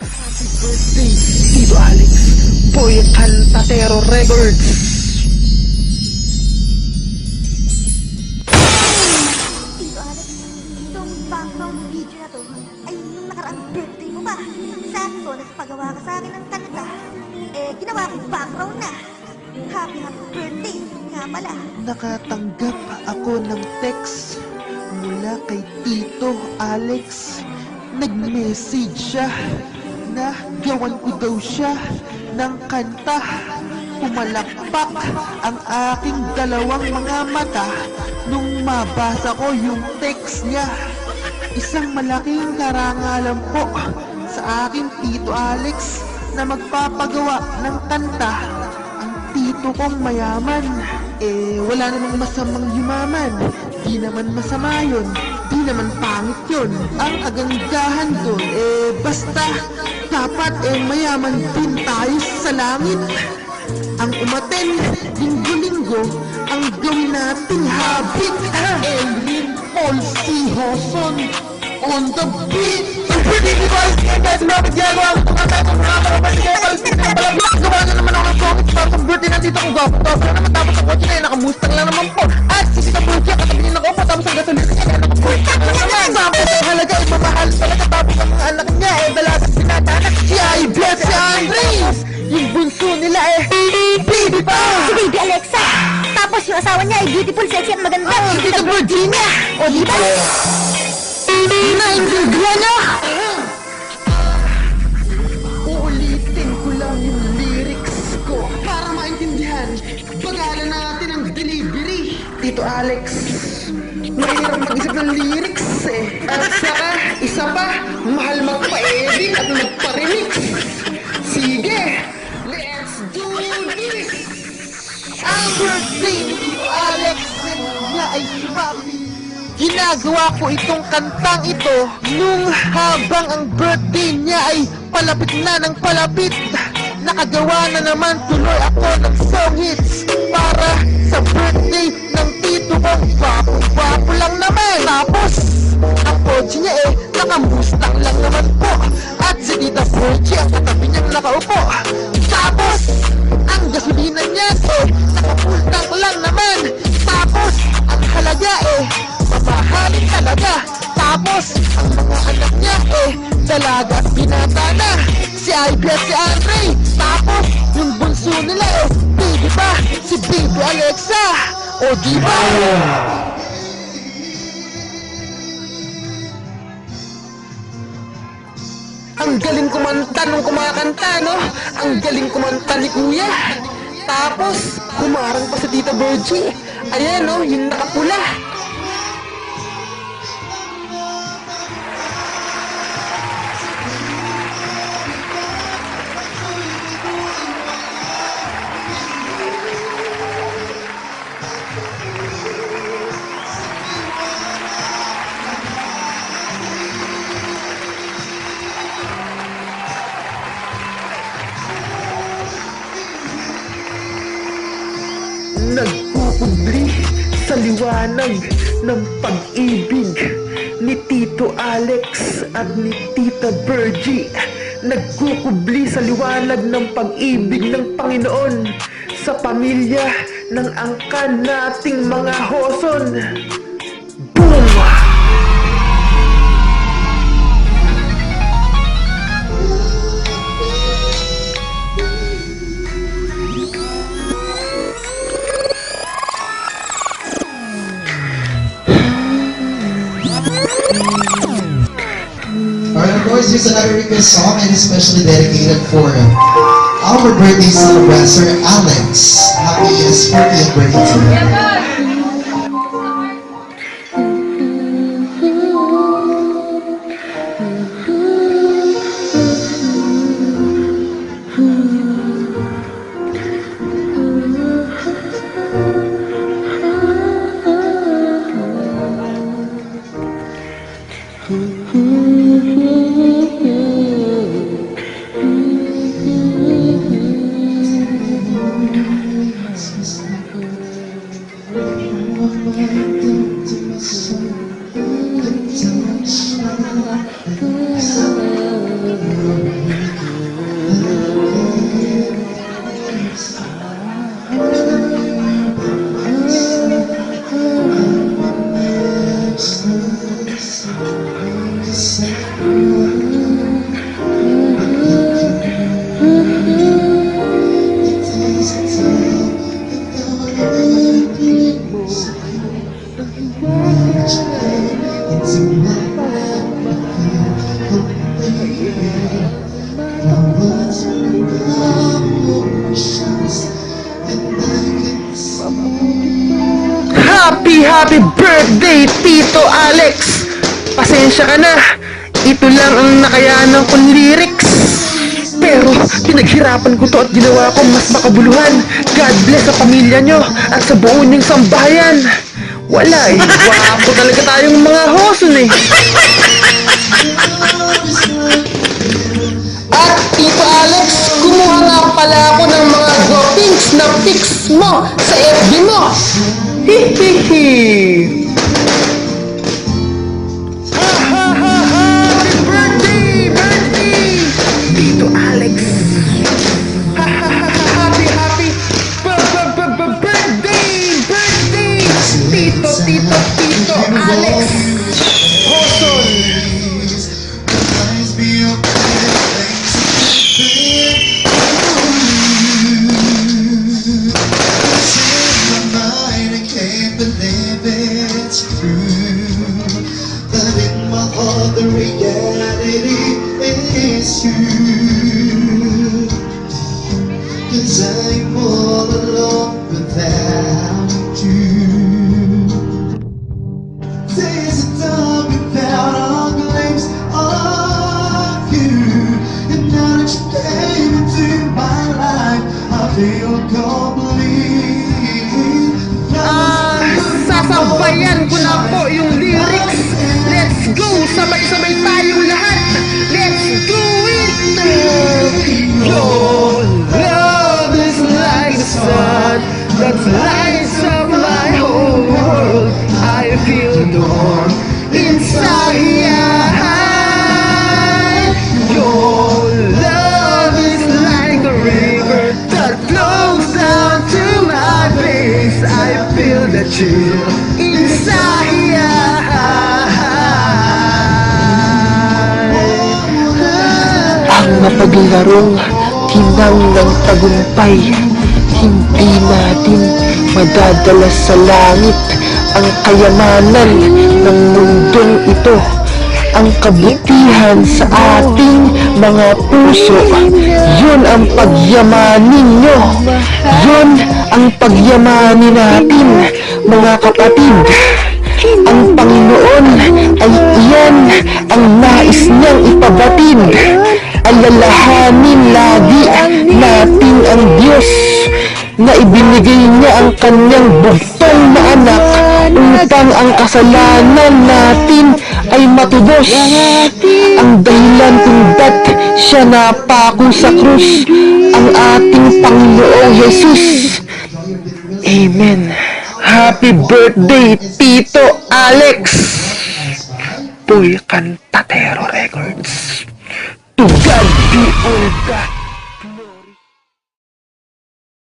Happy birthday, Tito Alex, Boy Cantatero Records. Tito Alex, itong background video na to ay nung nakaraang birthday mo pa. Sakto, nagpagawa ka sa akin ng kanta. Ginawa kong background na. Happy birthday nga pala. Nakatanggap ako ng text mula kay Tito Alex. Nag-message siya na gawan ko daw siya ng kanta. Pumalakpak ang aking dalawang mga mata nung mabasa ko yung text niya. Isang malaking karangalan po sa aking Tito Alex na magpapagawa ng kanta. Ang tito kong mayaman, wala namang masamang yumaman. Di naman masama yun, di naman pangit yun. Ang agandahan doon, basta dapat mayaman din tayo sa langit. Ang umaten, linggo-linggo, ang gawin nating habit. Elvin Paul C. Hoson on the beat. Ang pretty device, guys, bakit ginagawa ko itong kanta itong mga karabas? Kaya palagpit ng balablas, gawa na naman ako ng comic para sa birthday ng tito kong gwapo. Tapos na naman tapos ang kotse na yun, nakamustang lang naman po. At si Tita Burkia, katabi niya ako po, tapos ang gasolina niya, kaya nakamustang lang naman. Tapos ang halaga, mamahal talaga, tapos ang mga anak niya, dalagang pinatanak. Si Ibet, si Andres, yung bunso nila baby pa! Si Baby Alexa! Tapos yung asawa niya ay beautiful, sexy at maganda. Si Tita Virginia! O diba? Naintindihan niya! Uulitin ko lang yung lyrics ko para maintindihan. Bagalan natin ang delivery. Tito Alex, mahirap mag-isip ng lyrics At saka, isa pa, mahal magpa-edit at magpa-remix. Sige, let's do this! Ang birthday ni Tito Alex niya ay sumami. Ginagawa ko itong kantang ito nung habang ang birthday niya ay palapit na ng palapit. Nakagawa na naman tuloy ako ng song hits para sa birthday ng tito kong gwapo lang naman. Tapos, ang kotse niya nakamustang lang naman po. At si Tita Virgie ang katabi niyang nakaupo. Tapos, ang gasolina niya nakapultang lang naman. Tapos, ang halaga mamahalin talaga. Tapos, ang mga anak niya dalaga at binata na. Si Ivy at si Andre. Tapos, yung bunso nila baby pa, si Baby Alexa. O diba? Ang galing kumanta nung kumakanta, no? Ang galing kumanta ni Kuya. Tapos, kumarang pa si Tita Virgie. Ayan, no? Yung nakapula. Nagkukubli sa liwanag ng pag-ibig ni Tito Alex at ni Tita Virgie. Nagkukubli sa liwanag ng pag-ibig ng Panginoon sa pamilya ng angkan nating mga Hoson. Boom! Alright, of course, here's another request song and especially dedicated for our birthday celebrant, Sir Alex. Happy 40th birthday to you. Happy birthday, Tito Alex! Pasensya ka na. Ito lang ang nakayanan kong lyrics. Pero pinaghirapan ko to at ginawa ko mas makabuluhan. God bless sa pamilya nyo at sa buo niyong sambahayan. Wala eh, wapo talaga tayong mga hoson eh. At Tito Alex, kumuha nga pala ako ng mga droppings na pics mo sa FB mo. Hihihi! Happy birthday! Tito Alex! Happy birthday! Tito Alex! Hosol! Reminds me of my mind, I can't believe it's true. That in my heart the reality is you. 'Cause I'm all alone without you. Days of time without a glimpse of you. And now that you came into my life, I feel complete. Sasabayan ko na po yung lyrics. Let's go! Sabay-sabay tayong lahat. Let's do it! Your love is like the sun that lights up my whole world. I feel the warmth inside. Your love is like a river that flows down to my face. I feel the chill inside. Ang mapaglarong kinang ng tagumpay, hindi natin madadala sa langit ang kayamanan ng mundong ito. Ang kabutihan sa ating mga puso, yun ang pagyamanin nyo. Yun ang pagyamanin natin, mga kapatid. Ang Panginoon ay iyan ang nais niyang ipabatid. Alalahanin lagi natin ang Diyos na ibinigay niya ang kanyang bugtong na anak upang ang kasalanan natin ay matubos. Ang dahilan kung ba't siya napako sa krus, ang ating Panginoong Jesus. Amen. Happy birthday, Tito Alex! Puy Cantatero Records. To God be all that.